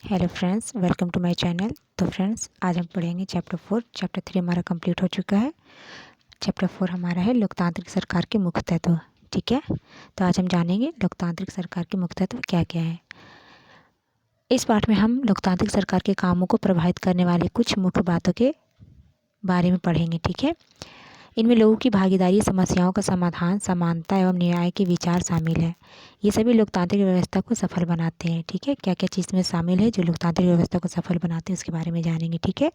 Hello friends, welcome to my channel. तो friends, आज हम पढ़ेंगे चैप्टर 4। चैप्टर 3 हमारा कंप्लीट हो चुका है। चैप्टर 4 हमारा है लोकतांत्रिक सरकार के मुख्य तत्व। ठीक है, तो आज हम जानेंगे लोकतांत्रिक सरकार के मुख्य तत्व क्या क्या है। इस पाठ में हम लोकतांत्रिक सरकार के कामों को प्रभावित करने वाली कुछ मुख्य बातों के बारे में पढ़ेंगे। ठीक है, इनमें लोगों की भागीदारी, समस्याओं का समाधान, समानता एवं न्याय के विचार शामिल है। ये सभी लोकतांत्रिक व्यवस्था को सफल बनाते हैं। ठीक है, क्या क्या चीज़ में शामिल है जो लोकतांत्रिक व्यवस्था को सफल बनाते हैं उसके बारे में जानेंगे। ठीक है,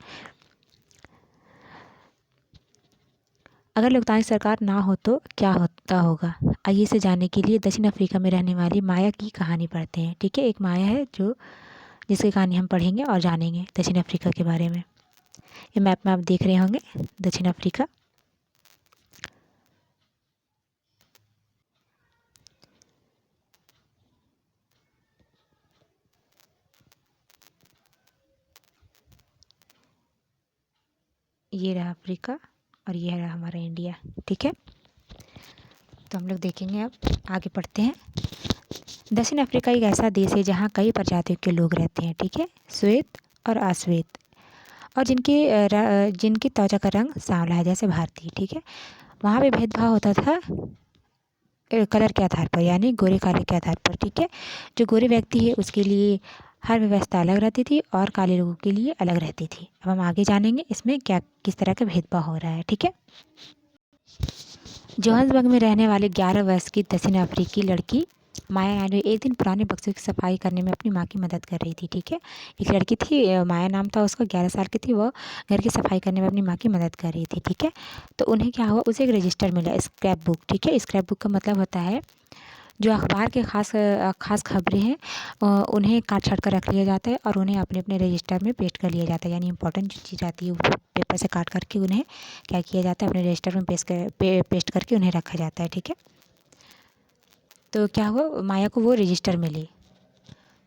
अगर लोकतांत्रिक सरकार ना हो तो क्या होता होगा, आइए इसे जानने के लिए दक्षिण अफ्रीका में रहने वाली माया की कहानी पढ़ते हैं। ठीक है, एक माया है जो जिसकी कहानी हम पढ़ेंगे और जानेंगे दक्षिण अफ्रीका के बारे में। ये मैप में आप देख रहे होंगे दक्षिण अफ्रीका। ये रहा अफ्रीका और ये रहा हमारा इंडिया। ठीक है, तो हम लोग देखेंगे। अब आगे पढ़ते हैं। दक्षिण अफ्रीका एक ऐसा देश है जहाँ कई प्रजातियों के लोग रहते हैं। ठीक है, श्वेत और अश्वेत, और जिनकी त्वचा का रंग सांवला है जैसे भारतीय। ठीक है, वहाँ पे भेदभाव होता था कलर के आधार पर, यानी गोरे काले के आधार पर। ठीक है, जो गोरे व्यक्ति है उसके लिए हर व्यवस्था अलग रहती थी और काले लोगों के लिए अलग रहती थी। अब हम आगे जानेंगे इसमें क्या किस तरह का भेदभाव हो रहा है। ठीक है, जोहान्सबर्ग में रहने वाले 11 वर्ष की दक्षिण अफ्रीकी लड़की माया नायडू एक दिन पुराने बक्सों की सफाई करने में अपनी माँ की मदद कर रही थी। ठीक है, एक लड़की थी, माया नाम था उसका, 11 साल की थी। वो घर की सफाई करने में अपनी माँ की मदद कर रही थी। ठीक है, तो उन्हें क्या हुआ, उसे एक रजिस्टर मिला, स्क्रैप बुक। ठीक है, स्क्रैप बुक का मतलब होता है जो अखबार के खास खबरें हैं उन्हें काट छाट कर रख लिया जाता है और उन्हें अपने अपने रजिस्टर में पेस्ट कर लिया जाता है। यानी इंपॉर्टेंट जो चीज़ आती है वो पेपर से काट करके उन्हें क्या किया जाता है, अपने रजिस्टर में पेस्ट करके उन्हें रखा जाता है। ठीक है, तो क्या हुआ, माया को वो रजिस्टर मिली।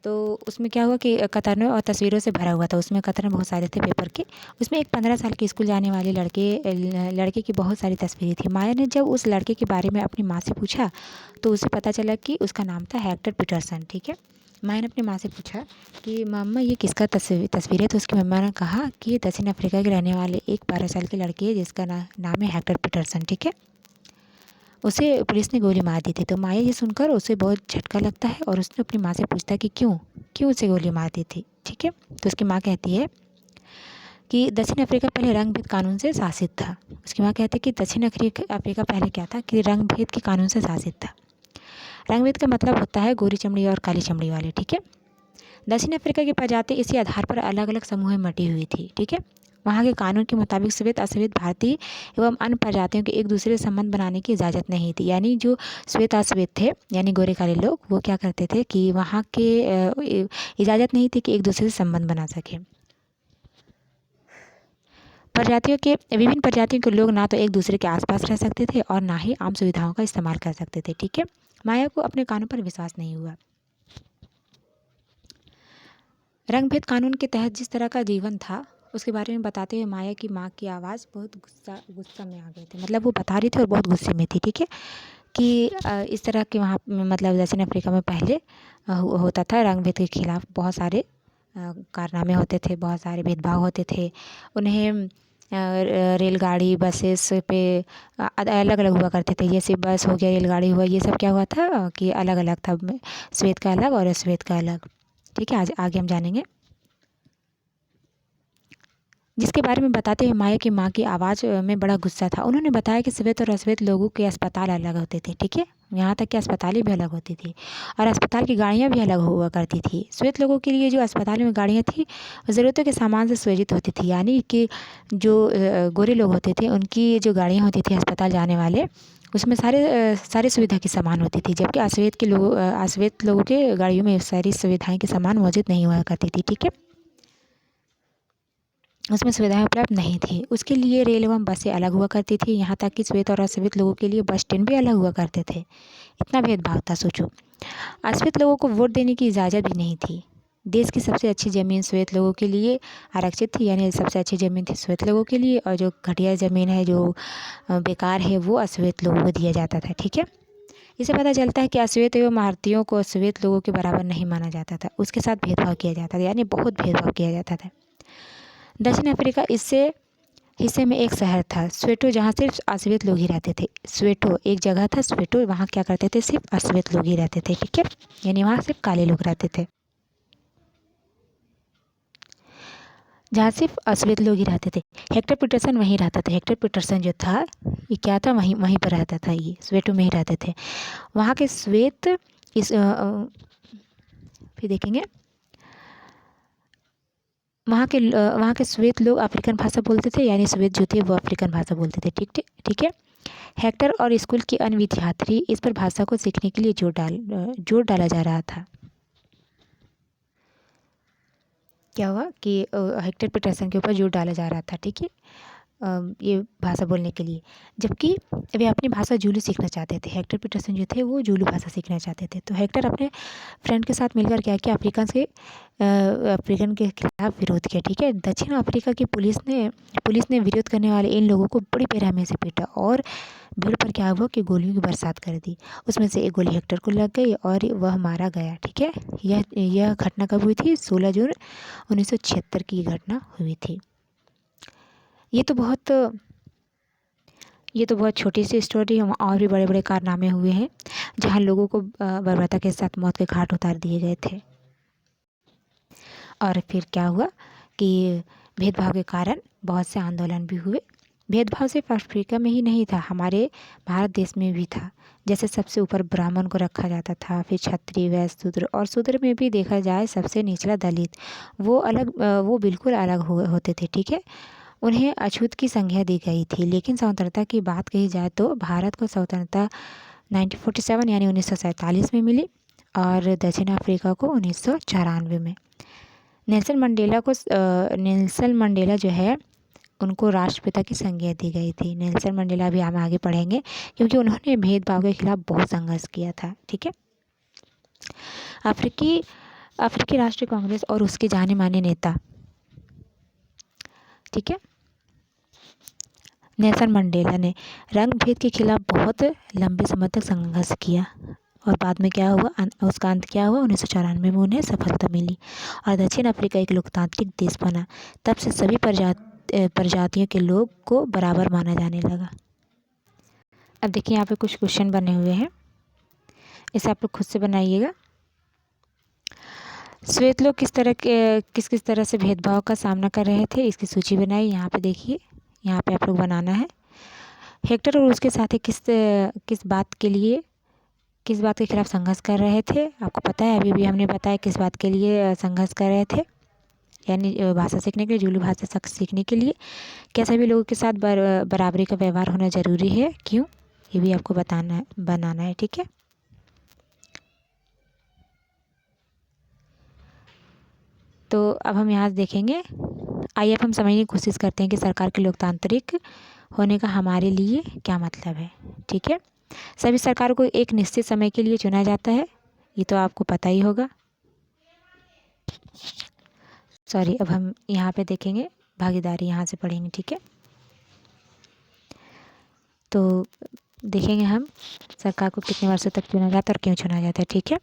तो उसमें क्या हुआ कि कतरनों और तस्वीरों से भरा हुआ था। उसमें कतरन बहुत सारे थे पेपर के। उसमें एक 15 साल के स्कूल जाने वाले लड़के की बहुत सारी तस्वीरें थी। माया ने जब उस लड़के के बारे में अपनी माँ से पूछा तो उसे पता चला कि उसका नाम था हेक्टर पीटरसन। ठीक है, माया ने अपनी माँ से पूछा कि मम्मा ये किसका तस्वीर है, तो उसकी मम्मा ने कहा कि ये दक्षिण अफ्रीका के रहने वाले एक 12 साल के लड़के है जिसका नाम है हेक्टर पीटरसन। ठीक है, उसे पुलिस ने गोली मार दी थी। तो माया ये सुनकर उसे बहुत झटका लगता है और उसने अपनी माँ से पूछता है कि क्यों क्यों उसे गोली मार दी थी। ठीक है, तो उसकी माँ कहती है कि दक्षिण अफ्रीका पहले रंग भेद कानून से शासित था। उसकी माँ कहती है कि दक्षिण अफ्रीका पहले क्या था कि रंग भेद के कानून से शासित था। रंग भेद का मतलब होता है गोरी चमड़ी और काली चमड़ी वाले। ठीक है, दक्षिण अफ्रीका की प्रजाति इसी आधार पर अलग अलग समूह में बटी हुई थी। ठीक है, वहाँ के कानून के मुताबिक श्वेत अश्वेत भारतीय एवं अन्य प्रजातियों के एक दूसरे से संबंध बनाने की इजाज़त नहीं थी। यानी जो श्वेत अश्वेत थे यानी गोरे काले लोग, वो क्या करते थे कि वहाँ के इजाज़त नहीं थी कि एक दूसरे से संबंध बना सके। विभिन्न प्रजातियों के लोग ना तो एक दूसरे के आसपास रह सकते थे और ना ही आम सुविधाओं का इस्तेमाल कर सकते थे। ठीक है, माया को अपने कानून पर विश्वास नहीं हुआ। रंग भेद कानून के तहत जिस तरह का जीवन था उसके बारे में बताते हुए माया की माँ की आवाज़ बहुत गुस्सा में आ गई थी। मतलब वो बता रही थी और बहुत गुस्से में थी। ठीक है, कि इस तरह के वहाँ मतलब दक्षिण अफ्रीका में पहले होता था, रंग भेद के खिलाफ बहुत सारे कारनामे होते थे, बहुत सारे भेदभाव होते थे। उन्हें रेलगाड़ी बसेस पे अलग अलग हुआ करते थे। जैसे बस हो गया, रेलगाड़ी हुआ, ये सब क्या हुआ था कि अलग अलग था, श्वेत का अलग और अश्वेत का अलग। ठीक है, आज आगे हम जानेंगे। जिसके बारे में बताते हुए माया की माँ की आवाज़ में बड़ा गुस्सा था। उन्होंने बताया कि श्वेत और अश्वेत लोगों के अस्पताल अलग होते थे। ठीक है, यहाँ तक कि अस्पतालें भी अलग होती थी और अस्पताल की गाड़ियाँ भी अलग हुआ करती थी। श्वेत लोगों के लिए जो अस्पताल में गाड़ियाँ थी ज़रूरतों के सामान से सुसज्जित होती थी। यानी कि जो गोरे लोग होते थे उनकी जो गाड़ियाँ होती थी अस्पताल जाने वाले, उसमें सारे सुविधा की सामान होती थी। जबकि अश्वेत लोगों के गाड़ियों में सारी सुविधाएँ के सामान मौजूद नहीं हुआ करती थी। ठीक है, उसमें सुविधाएं उपलब्ध नहीं थी। उसके लिए रेल एवं बसें अलग हुआ करती थी। यहाँ तक कि श्वेत और अश्वेत लोगों के लिए बस स्टैंड भी अलग हुआ करते थे। इतना भेदभाव था, सोचो। अश्वेत लोगों को वोट देने की इजाज़त भी नहीं थी। देश की सबसे अच्छी ज़मीन श्वेत लोगों के लिए आरक्षित थी। यानी सबसे अच्छी ज़मीन थी श्वेत लोगों के लिए और जो घटिया ज़मीन है, जो बेकार है, वो अश्वेत लोगों को दिया जाता था। ठीक है, इससे पता चलता है कि अश्वेत एवं भारतीयों को श्वेत लोगों के बराबर नहीं माना जाता था, उसके साथ भेदभाव किया जाता था, यानी बहुत भेदभाव किया जाता था। दक्षिण अफ्रीका इससे हिस्से में एक शहर था स्वेटो, जहाँ सिर्फ अश्वेत लोग ही रहते थे। स्वेटो एक जगह था, स्वेटो, वहाँ क्या करते थे, सिर्फ अश्वेत लोग ही रहते थे, ठीक है, यानी वहाँ सिर्फ काले लोग रहते थे, जहाँ सिर्फ अश्वेत लोग ही रहते थे। हेक्टर पीटरसन वहीं रहता था। हेक्टर पीटरसन जो था ये क्या था, वहीं वहीं पर रहता था, ये स्वेटो में ही रहते थे। वहाँ के श्वेत फिर देखेंगे, वहाँ के श्वेत लोग अफ्रीकन भाषा बोलते थे, यानी श्वेत जो थे वो अफ्रीकन भाषा बोलते थे, ठीक है। हेक्टर और स्कूल के अन्य विद्यार्थी इस पर भाषा को सीखने के लिए जोर डाला जा रहा था। क्या हुआ कि हेक्टर पीटरसन के ऊपर जोर डाला जा रहा था, ठीक है, ये भाषा बोलने के लिए, जबकि वे अपनी भाषा जूलू सीखना चाहते थे। हेक्टर पीटरसन जो थे वो जूलू भाषा सीखना चाहते थे। तो हेक्टर अपने फ्रेंड के साथ मिलकर क्या किया, अफ्रीकन के खिलाफ विरोध किया, ठीक है। दक्षिण अफ्रीका की पुलिस ने विरोध करने वाले इन लोगों को बड़ी बेरहमी से पीटा और भीड़ पर क्या हुआ कि गोलियों की बरसात कर दी। उसमें से एक गोली हेक्टर को लग गई और वह मारा गया, ठीक है। यह घटना कब हुई थी, 16 जून 1976 की घटना हुई थी। ये तो बहुत छोटी सी स्टोरी है, और भी बड़े बड़े कारनामे हुए हैं जहाँ लोगों को बर्बरता के साथ मौत के घाट उतार दिए गए थे। और फिर क्या हुआ कि भेदभाव के कारण बहुत से आंदोलन भी हुए। भेदभाव सिर्फ अफ्रीका में ही नहीं था, हमारे भारत देश में भी था। जैसे सबसे ऊपर ब्राह्मण को रखा जाता था, फिर क्षत्रिय, वैश्य, शूद्र, और शूद्र में भी देखा जाए सबसे निचला दलित, वो बिल्कुल अलग होते थे, ठीक है। उन्हें अछूत की संज्ञा दी गई थी। लेकिन स्वतंत्रता की बात कही जाए तो भारत को स्वतंत्रता 1947 यानी 1947 में मिली और दक्षिण अफ्रीका को 1994 में। नेल्सन मंडेला जो है उनको राष्ट्रपिता की संज्ञा दी गई थी। नेल्सन मंडेला भी हम आगे पढ़ेंगे क्योंकि उन्होंने भेदभाव के खिलाफ बहुत संघर्ष किया था, ठीक है। अफ्रीकी राष्ट्रीय कांग्रेस और उसके जाने माने नेता, ठीक है, नेल्सन मंडेला ने रंग भेद के खिलाफ बहुत लंबे समय तक संघर्ष किया और बाद में क्या हुआ, उसका अंत क्या हुआ, 1994 में उन्हें सफलता मिली और दक्षिण अफ्रीका एक लोकतांत्रिक देश बना। तब से सभी प्रजातियों के लोग को बराबर माना जाने लगा। अब देखिए यहाँ पे कुछ क्वेश्चन बने हुए हैं, इसे आप लोग खुद से बनाइएगा। श्वेत लोग किस तरह से भेदभाव का सामना कर रहे थे, इसकी सूची बनाई। यहाँ पे देखिए, यहाँ पे आप लोग बनाना है। हेक्टर और उसके साथी किस बात के खिलाफ संघर्ष कर रहे थे, आपको पता है, अभी भी हमने बताया किस बात के लिए संघर्ष कर रहे थे, यानी भाषा सीखने के लिए, जूलू भाषा सीखने के लिए। क्या सभी लोगों के साथ बराबरी का व्यवहार होना ज़रूरी है, क्यों, ये भी आपको बनाना है, ठीक है। तो अब हम यहाँ देखेंगे, आइए अब हम समझने की कोशिश करते हैं कि सरकार के लोकतांत्रिक होने का हमारे लिए क्या मतलब है, ठीक है। सभी सरकारों को एक निश्चित समय के लिए चुना जाता है, ये तो आपको पता ही होगा। सॉरी, अब हम यहाँ पे देखेंगे भागीदारी, यहाँ से पढ़ेंगे, ठीक है। तो देखेंगे हम सरकार को कितने वर्षों तक चुना जाता है और क्यों चुना जाता है, ठीक है।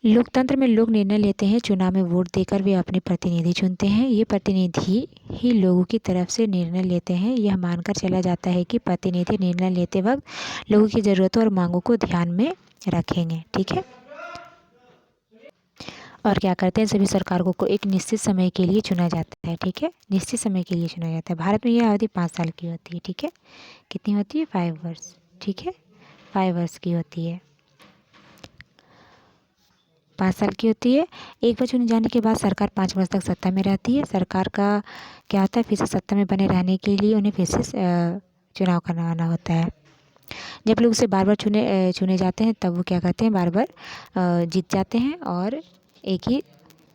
लोकतंत्र में लोग निर्णय लेते हैं, चुनाव में वोट देकर वे अपने प्रतिनिधि चुनते हैं। ये प्रतिनिधि ही लोगों की तरफ से निर्णय लेते हैं। यह मानकर चला जाता है कि प्रतिनिधि निर्णय लेते वक्त लोगों की ज़रूरतों और मांगों को ध्यान में रखेंगे, ठीक है। और क्या करते हैं, सभी सरकारों को एक निश्चित समय के लिए चुना जाता है, ठीक है, निश्चित समय के लिए चुना जाता है। भारत में यह अवधि 5 साल की होती है, ठीक है। कितनी होती है, 5 वर्ष, ठीक है, 5 वर्ष की होती है, 5 साल की होती है। एक बार चुने जाने के बाद सरकार 5 वर्ष तक सत्ता में रहती है। सरकार का क्या होता है, फिर से सत्ता में बने रहने के लिए उन्हें फिर से चुनाव करवाना होता है। जब लोग उसे बार बार चुने जाते हैं तब वो क्या करते हैं, बार बार जीत जाते हैं और एक ही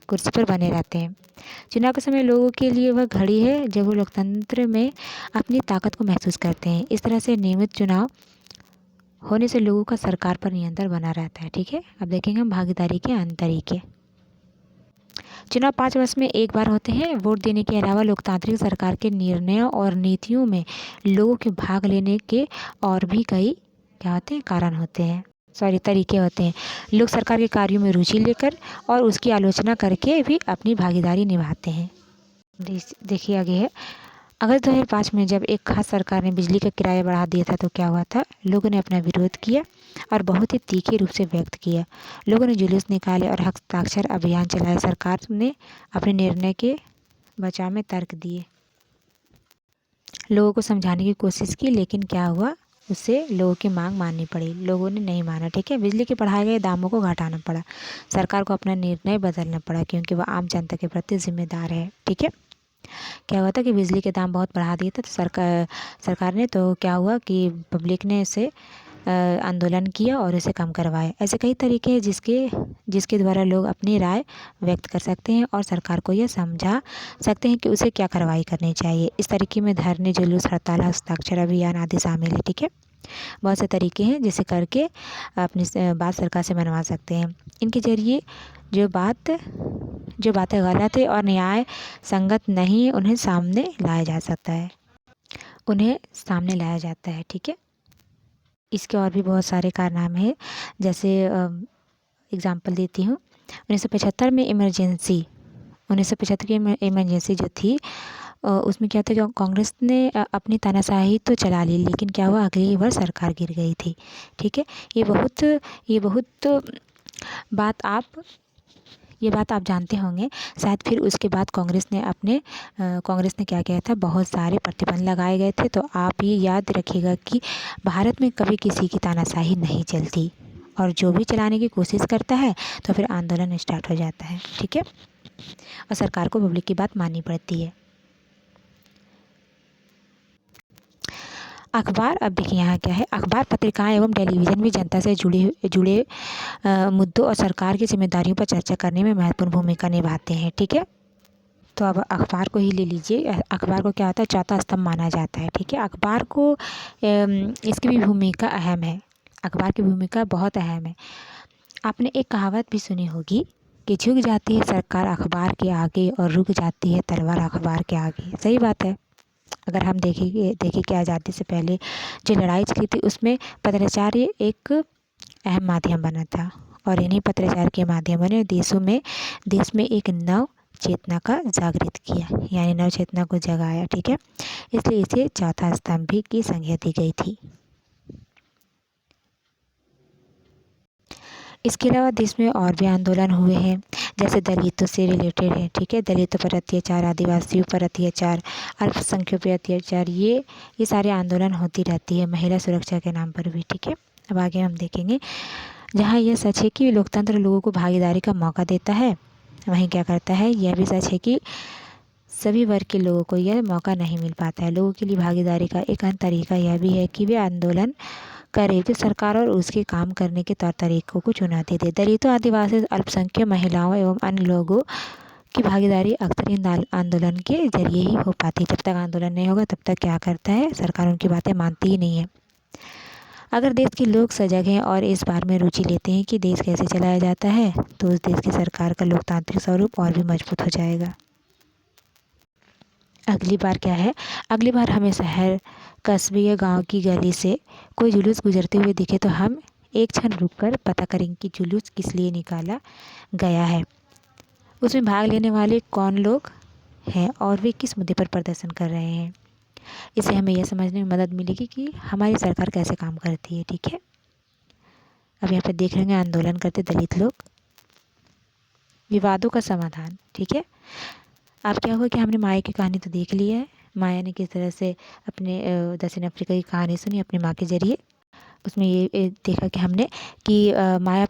कुर्सी पर बने रहते हैं। चुनाव के समय लोगों के लिए वह घड़ी है जब वो लोकतंत्र में अपनी ताकत को महसूस करते हैं। इस तरह से नियमित चुनाव होने से लोगों का सरकार पर नियंत्रण बना रहता है, ठीक है। अब देखेंगे हम भागीदारी के अन्य तरीके। चुनाव 5 वर्ष में एक बार होते हैं। वोट देने के अलावा लोकतांत्रिक सरकार के निर्णयों और नीतियों में लोगों के भाग लेने के और भी कई क्या होते हैं कारण होते हैं, सॉरी तरीके होते हैं। लोग सरकार के कार्यों में रुचि लेकर और उसकी आलोचना करके भी अपनी भागीदारी निभाते हैं। देखिए आगे है, अगस्त 2005 में जब एक खास सरकार ने बिजली का किराया बढ़ा दिया था तो क्या हुआ था, लोगों ने अपना विरोध किया और बहुत ही तीखे रूप से व्यक्त किया। लोगों ने जुलूस निकाले और हस्ताक्षर अभियान चलाया। सरकार ने अपने निर्णय के बचाव में तर्क दिए, लोगों को समझाने की कोशिश की, लेकिन क्या हुआ, उससे लोगों की मांग माननी पड़ी। लोगों ने नहीं माना। ठीक है, बिजली के बढ़ाए गए दामों को घटाना पड़ा। सरकार को अपना निर्णय बदलना पड़ा क्योंकि वह आम जनता के प्रति जिम्मेदार है। ठीक है, क्या हुआ था कि बिजली के दाम बहुत बढ़ा दिए थे तो सरकार ने तो क्या हुआ कि पब्लिक ने इसे आंदोलन किया और इसे कम करवाया। ऐसे कई तरीके हैं जिसके द्वारा लोग अपनी राय व्यक्त कर सकते हैं और सरकार को यह समझा सकते हैं कि उसे क्या कार्रवाई करनी चाहिए। इस तरीके में धरने, जुलूस, हड़ताल, हस्ताक्षर अभियान आदि शामिल है। ठीक है, बहुत से तरीके हैं जिसे करके अपनी बात सरकार से मनवा सकते हैं। इनके जरिए जो बातें गलत है और न्याय संगत नहीं है उन्हें सामने लाया जाता है। ठीक है, इसके और भी बहुत सारे कारनामे हैं, जैसे एग्जाम्पल देती हूँ। 1975 में इमरजेंसी जो थी उसमें क्या था कि कांग्रेस ने अपनी तानाशाही तो चला ली, लेकिन क्या हुआ, अगली बार सरकार गिर गई थी। ठीक है, ये बहुत बात आप जानते होंगे शायद। फिर उसके बाद कांग्रेस ने क्या किया था, बहुत सारे प्रतिबंध लगाए गए थे। तो आप ये याद रखिएगा कि भारत में कभी किसी की तानाशाही नहीं चलती और जो भी चलाने की कोशिश करता है तो फिर आंदोलन स्टार्ट हो जाता है। ठीक है, और सरकार को पब्लिक की बात माननी पड़ती है। अखबार, अब देखिए यहाँ क्या है, अखबार, पत्रिकाएं एवं टेलीविज़न भी जनता से जुड़े मुद्दों और सरकार की जिम्मेदारियों पर चर्चा करने में महत्वपूर्ण भूमिका निभाते हैं। ठीक है, तो अब अखबार को ही ले लीजिए। अखबार को क्या होता है, चौथा स्तंभ माना जाता है। ठीक है, अखबार को इसकी भी भूमिका अहम है। अखबार की भूमिका बहुत अहम है। आपने एक कहावत भी सुनी होगी कि झुक जाती है सरकार अखबार के आगे और रुक जाती है तलवार अखबार के आगे। सही बात है। अगर हम देखें कि आज़ादी से पहले जो लड़ाई चली थी उसमें पत्राचार एक अहम माध्यम बना था और इन्हीं पत्राचार के माध्यमों ने देश में एक नव चेतना का जागृत किया, यानी नव चेतना को जगाया। ठीक है, इसलिए इसे चौथा स्तंभ भी की संज्ञा दी गई थी। इसके अलावा देश में और भी आंदोलन हुए हैं, जैसे दलितों से रिलेटेड है। ठीक है, दलितों पर अत्याचार, आदिवासियों पर अत्याचार, अल्पसंख्यकों पर अत्याचार, ये सारे आंदोलन होती रहती है, महिला सुरक्षा के नाम पर भी। ठीक है, अब आगे हम देखेंगे। जहाँ यह सच है कि लोकतंत्र लोगों को भागीदारी का मौका देता है, वहीं क्या करता है, यह भी सच है कि सभी वर्ग के लोगों को यह मौका नहीं मिल पाता है। लोगों के लिए भागीदारी का एक अन्य तरीका यह भी है कि वे आंदोलन करे, जो सरकार और उसके काम करने के तौर तरीकों को चुनौती दे। दलितों, आदिवासी, अल्पसंख्यक, महिलाओं एवं अन्य लोगों की भागीदारी अक्सर इन आंदोलन के जरिए ही हो पाती है। जब तक आंदोलन नहीं होगा तब तक क्या करता है, सरकार उनकी बातें मानती ही नहीं है। अगर देश के लोग सजग हैं और इस बारे में रुचि लेते हैं कि देश कैसे चलाया जाता है, तो उस देश की सरकार का लोकतांत्रिक स्वरूप और भी मजबूत हो जाएगा। अगली बार क्या है, अगली बार हमें शहर, कस्बे या गांव की गली से कोई जुलूस गुजरते हुए दिखे तो हम एक क्षण रुककर पता करेंगे कि जुलूस किस लिए निकाला गया है, उसमें भाग लेने वाले कौन लोग हैं और वे किस मुद्दे पर प्रदर्शन कर रहे हैं। इससे हमें यह समझने में मदद मिलेगी कि हमारी सरकार कैसे काम करती है। ठीक है, अब यहाँ पर देख रहे हैं आंदोलन करते दलित लोग, विवादों का समाधान। ठीक है, अब क्या हुआ कि हमने माया की कहानी तो देख ली है। माया ने किस तरह से अपने दक्षिण अफ्रीका की कहानी सुनी अपनी माँ के ज़रिए। उसमें ये देखा कि हमने कि माया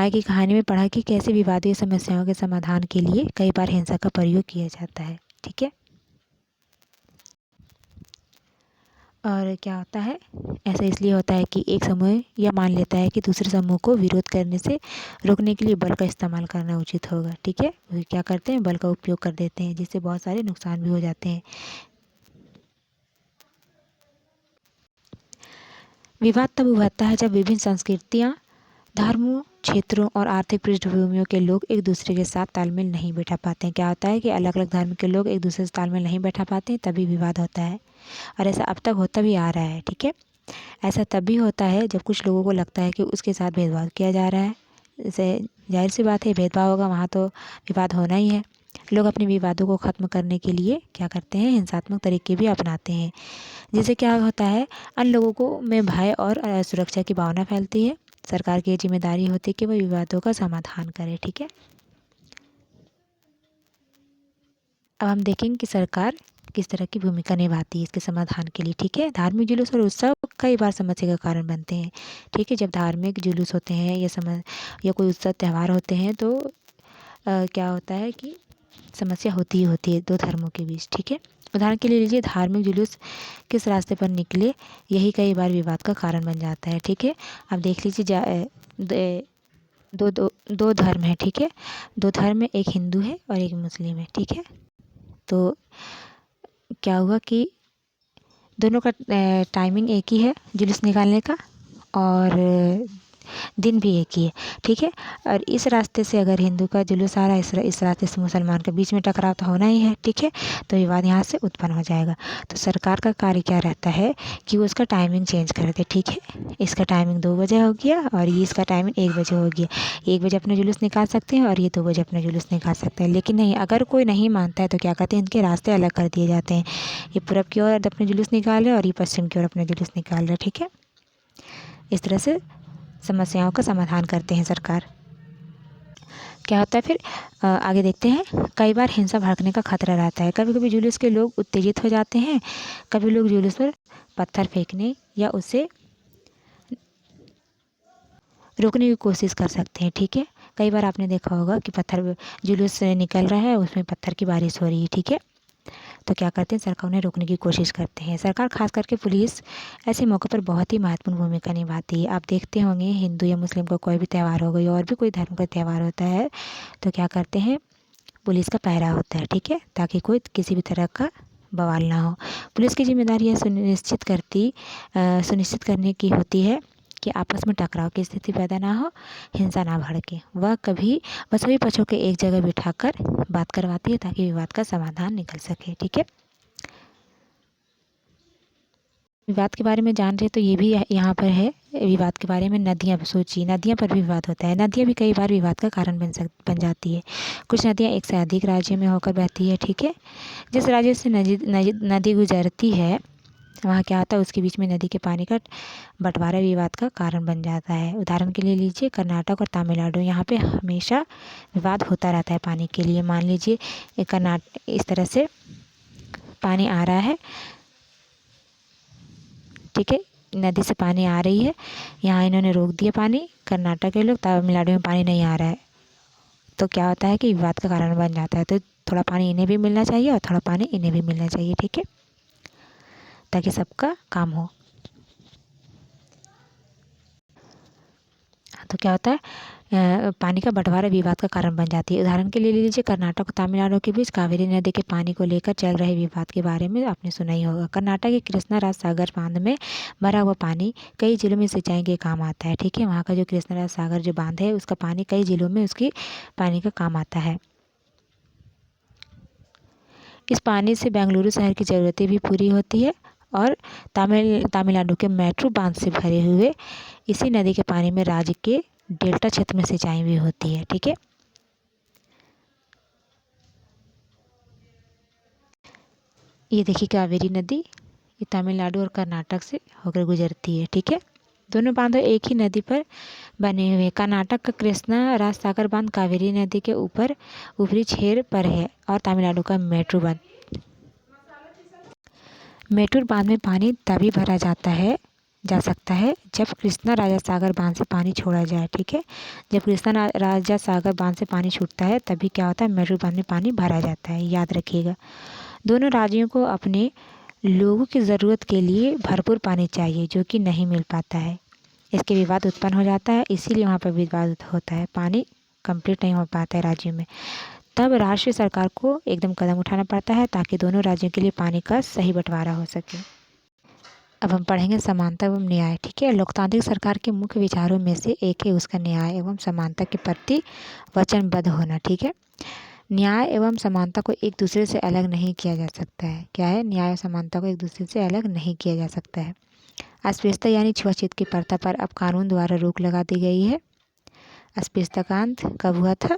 की कहानी में पढ़ा कि कैसे विवादीय समस्याओं के समाधान के लिए कई बार हिंसा का प्रयोग किया जाता है। ठीक है, और क्या होता है, ऐसा इसलिए होता है कि एक समूह यह मान लेता है कि दूसरे समूह को विरोध करने से रोकने के लिए बल का इस्तेमाल करना उचित होगा। ठीक है, वे क्या करते हैं, बल का उपयोग कर देते हैं, जिससे बहुत सारे नुकसान भी हो जाते हैं। विवाद तब उभरता है जब विभिन्न संस्कृतियाँ, धर्मों, क्षेत्रों और आर्थिक पृष्ठभूमियों के लोग एक दूसरे के साथ तालमेल नहीं बैठा पाते हैं। क्या होता है कि अलग अलग धर्म के लोग एक दूसरे से तालमेल नहीं बैठा पाते हैं, तभी विवाद होता है। और ऐसा अब तक होता भी आ रहा है, ठीक है। ऐसा तभी होता है जब कुछ लोगों को लगता है कि उसके साथ भेदभाव किया जा रहा है। जैसे जाहिर सी बात है, भेदभाव होगा वहाँ तो विवाद होना ही है। लोग अपने विवादों को ख़त्म करने के लिए क्या करते हैं, हिंसात्मक तरीके भी अपनाते हैं, जिससे क्या होता है, अन्य लोगों को में भय और सुरक्षा की भावना फैलती है। सरकार की ये जिम्मेदारी होती है कि वह विवादों का समाधान करे, ठीक है। अब हम देखेंगे कि सरकार किस तरह की भूमिका निभाती है इसके समाधान के लिए, ठीक है। धार्मिक जुलूस और उत्सव कई बार समस्या का कारण बनते हैं, ठीक है। जब धार्मिक जुलूस होते हैं या कोई उत्सव त्यौहार होते हैं तो क्या होता है कि समस्या होती ही होती है दो धर्मों के बीच, ठीक है। उदाहरण के लिए लीजिए, धार्मिक जुलूस किस रास्ते पर निकले, यही कई बार विवाद का कारण बन जाता है, ठीक है। अब देख लीजिए, दो दो दो धर्म है, ठीक है। दो धर्म में, एक हिंदू है और एक मुस्लिम है, ठीक है। तो क्या हुआ कि दोनों का टाइमिंग एक ही है जुलूस निकालने का, और दिन भी एक ही है, ठीक है। और इस रास्ते से अगर हिंदू का जुलूस आ रहा है, इस रास्ते से मुसलमान के बीच में टकराव तो होना ही है, ठीक है। तो विवाद यहाँ से उत्पन्न हो जाएगा। तो सरकार का कार्य क्या रहता है कि वो उसका टाइमिंग चेंज कर दे, ठीक है। इसका टाइमिंग 2 बजे हो गया और ये इसका टाइमिंग 1 बजे हो गया। 1 बजे अपना जुलूस निकाल सकते हैं और ये 2 बजे अपना जुलूस निकाल सकते हैं। लेकिन नहीं, अगर कोई नहीं मानता है तो क्या कहते हैं, इनके रास्ते अलग कर दिए जाते हैं। ये पूरब की ओर अपने जुलूस निकाल रहे और ये पश्चिम की ओर अपने जुलूस निकाल रहे, ठीक है। इस तरह से समस्याओं का समाधान करते हैं सरकार। क्या होता है फिर, आगे देखते हैं। कई बार हिंसा भड़कने का खतरा रहता है। कभी कभी जुलूस के लोग उत्तेजित हो जाते हैं। कभी लोग जुलूस पर पत्थर फेंकने या उसे रोकने की कोशिश कर सकते हैं, ठीक है। कई बार आपने देखा होगा कि जुलूस निकल रहा है, उसमें पत्थर की बारिश हो रही है, ठीक है। तो क्या करते हैं, सरकार उन्हें रोकने की कोशिश करते हैं। सरकार, खास करके पुलिस, ऐसे मौक़ों पर बहुत ही महत्वपूर्ण भूमिका निभाती है। आप देखते होंगे, हिंदू या मुस्लिम का कोई भी त्यौहार हो गया और भी कोई धर्म का त्यौहार होता है तो क्या करते हैं, पुलिस का पहरा होता है, ठीक है, ताकि कोई किसी भी तरह का बवाल ना हो। पुलिस की जिम्मेदारी यह सुनिश्चित करने की होती है कि आपस में टकराव की स्थिति पैदा ना हो, हिंसा ना भड़के। वह सभी पक्षों के एक जगह बिठाकर बात करवाती है ताकि विवाद का समाधान निकल सके, ठीक है। विवाद के बारे में जान रहे तो ये भी यहाँ पर है, विवाद के बारे में। नदियाँ सोचिए, नदियाँ पर भी विवाद होता है। नदियाँ भी कई बार विवाद का कारण बन जाती है। कुछ नदियाँ एक से अधिक राज्य में होकर बहती है, ठीक है। जिस राज्य से नदी गुजरती है वहाँ क्या होता है, उसके बीच में नदी के पानी का बंटवारा विवाद का कारण बन जाता है। उदाहरण के लिए लीजिए, कर्नाटक और तमिलनाडु, यहाँ पे हमेशा विवाद होता रहता है पानी के लिए। मान लीजिए इस तरह से पानी आ रहा है, ठीक है, नदी से पानी आ रही है, यहाँ इन्होंने रोक दिया पानी, कर्नाटक के लोग, तमिलनाडु में पानी नहीं आ रहा है, तो क्या होता है कि विवाद का कारण बन जाता है। तो थोड़ा पानी इन्हें भी मिलना चाहिए और थोड़ा पानी इन्हें भी मिलना चाहिए, ठीक है, ताकि सबका काम हो। तो क्या होता है, पानी का बंटवारा विवाद का कारण बन जाती है। उदाहरण के लिए ले लीजिए, कर्नाटक और तमिलनाडु के बीच कावेरी नदी के पानी को लेकर चल रहे विवाद के बारे में आपने सुना ही होगा। कर्नाटक के कृष्णा राज सागर बांध में भरा हुआ पानी कई जिलों में सिंचाई के काम आता है, ठीक है। वहाँ का जो कृष्णा राज सागर जो बांध है, उसका पानी कई जिलों में उसकी पानी का काम आता है। इस पानी से बेंगलुरु शहर की ज़रूरतें भी पूरी होती है और तमिलनाडु के मैट्रू बांध से भरे हुए इसी नदी के पानी में राज्य के डेल्टा क्षेत्र में सिंचाई भी होती है, ठीक है। ये देखिए, कावेरी नदी ये तमिलनाडु और कर्नाटक से होकर गुजरती है, ठीक है। दोनों बांध एक ही नदी पर बने हुए हैं। कर्नाटक का कृष्णा राज सागर बांध कावेरी नदी के ऊपरी छोर पर है और तमिलनाडु का मैटूर बांध में पानी तभी भरा जा सकता है जब कृष्णा राजा सागर बांध से पानी छोड़ा जाए, ठीक है। जब कृष्णा राजा सागर बांध से पानी छूटता है तभी क्या होता है, मैटूर बांध में पानी भरा जाता है, याद रखिएगा। दोनों राज्यों को अपने लोगों की ज़रूरत के लिए भरपूर पानी चाहिए, जो कि नहीं मिल पाता है। इसके विवाद उत्पन्न हो जाता है, इसीलिए वहाँ पर विवाद होता है, पानी कंप्लीट नहीं हो पाता है राज्यों में। तब राष्ट्रीय सरकार को एकदम कदम उठाना पड़ता है ताकि दोनों राज्यों के लिए पानी का सही बंटवारा हो सके। अब हम पढ़ेंगे समानता एवं न्याय। ठीक है, लोकतांत्रिक सरकार के मुख्य विचारों में से एक है उसका न्याय एवं समानता के प्रति वचनबद्ध होना। ठीक है, न्याय एवं समानता को एक दूसरे से अलग नहीं किया जा सकता है। क्या है? न्याय और समानता को एक दूसरे से अलग नहीं किया जा सकता है। अस्पृश्यता यानी छुआछूत की प्रथा पर अब कानून द्वारा रोक लगा दी गई है। अस्पृश्यता कांड कब हुआ था?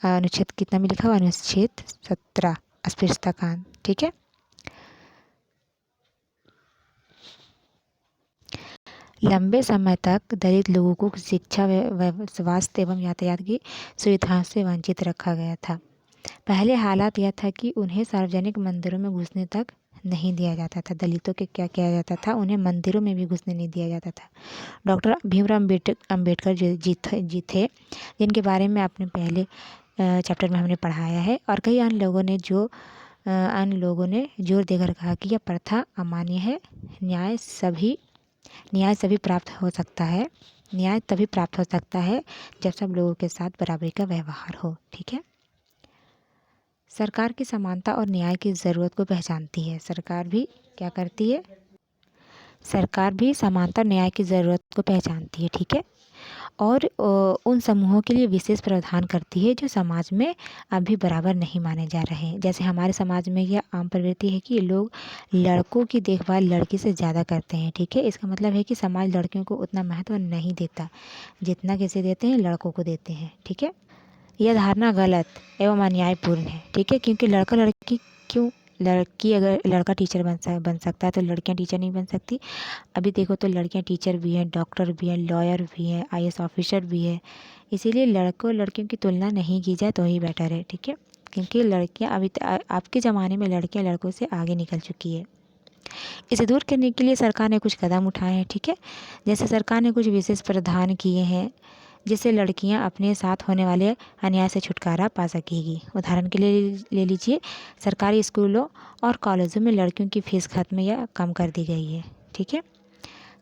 अनुच्छेद कितना में लिखा हुआ? अनुच्छेद 17 अस्पृश्यता कांड। ठीक है, लंबे समय तक दलित लोगों को शिक्षा, स्वास्थ्य एवं यातायात की सुविधाओं से वंचित रखा गया था। पहले हालात यह था कि उन्हें सार्वजनिक मंदिरों में घुसने तक नहीं दिया जाता था। दलितों के क्या किया जाता था? उन्हें मंदिरों में भी घुसने नहीं दिया जाता था। डॉक्टर भीमराव अम्बेडकर जी थे, जिनके बारे में आपने पहले चैप्टर में हमने पढ़ाया है, और कई अन्य लोगों ने जोर देकर कहा कि यह प्रथा अमान्य है। न्याय तभी प्राप्त हो सकता है जब सब लोगों के साथ बराबरी का व्यवहार हो। ठीक है, सरकार की समानता और न्याय की ज़रूरत को पहचानती है। सरकार भी क्या करती है? सरकार भी समानता और न्याय की ज़रूरत को पहचानती है। ठीक है, और उन समूहों के लिए विशेष प्रावधान करती है जो समाज में अभी बराबर नहीं माने जा रहे हैं। जैसे हमारे समाज में यह आम प्रवृत्ति है कि लोग लड़कों की देखभाल लड़की से ज़्यादा करते हैं। ठीक है, इसका मतलब है कि समाज लड़कियों को उतना महत्व नहीं देता जितना किसे देते हैं? लड़कों को देते हैं। ठीक है, यह धारणा गलत एवं अन्यायपूर्ण है। ठीक है, क्योंकि लड़की अगर लड़का टीचर बन सकता है तो लड़कियां टीचर नहीं बन सकती। अभी देखो तो लड़कियां टीचर भी हैं, डॉक्टर भी हैं, लॉयर भी हैं, आईएएस ऑफिसर भी है। इसीलिए लड़कों लड़कियों की तुलना नहीं की जाए तो ही बेटर है। ठीक है, क्योंकि लड़कियां अभी आपके ज़माने में लड़कियां लड़कों से आगे निकल चुकी है। इसे दूर करने के लिए सरकार ने कुछ कदम उठाए हैं। ठीक है, जैसे सरकार ने कुछ विशेष प्रावधान किए हैं जिससे लड़कियां अपने साथ होने वाले अन्याय से छुटकारा पा सकेगी। उदाहरण के लिए ले लीजिए, सरकारी स्कूलों और कॉलेजों में लड़कियों की फीस खत्म या कम कर दी गई है। ठीक है,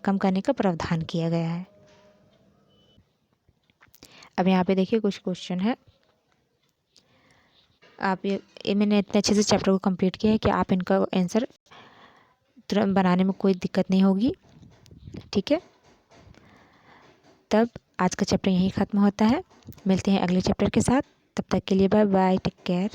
कम करने का प्रावधान किया गया है। अब यहाँ पे देखिए कुछ क्वेश्चन है। आप ये मैंने इतने अच्छे से चैप्टर को कंप्लीट किया है कि आप इनका आंसर तुरंत बनाने में कोई दिक्कत नहीं होगी। ठीक है, तब आज का चैप्टर यहीं ख़त्म होता है। मिलते हैं अगले चैप्टर के साथ। तब तक के लिए बाय बाय, टेक केयर।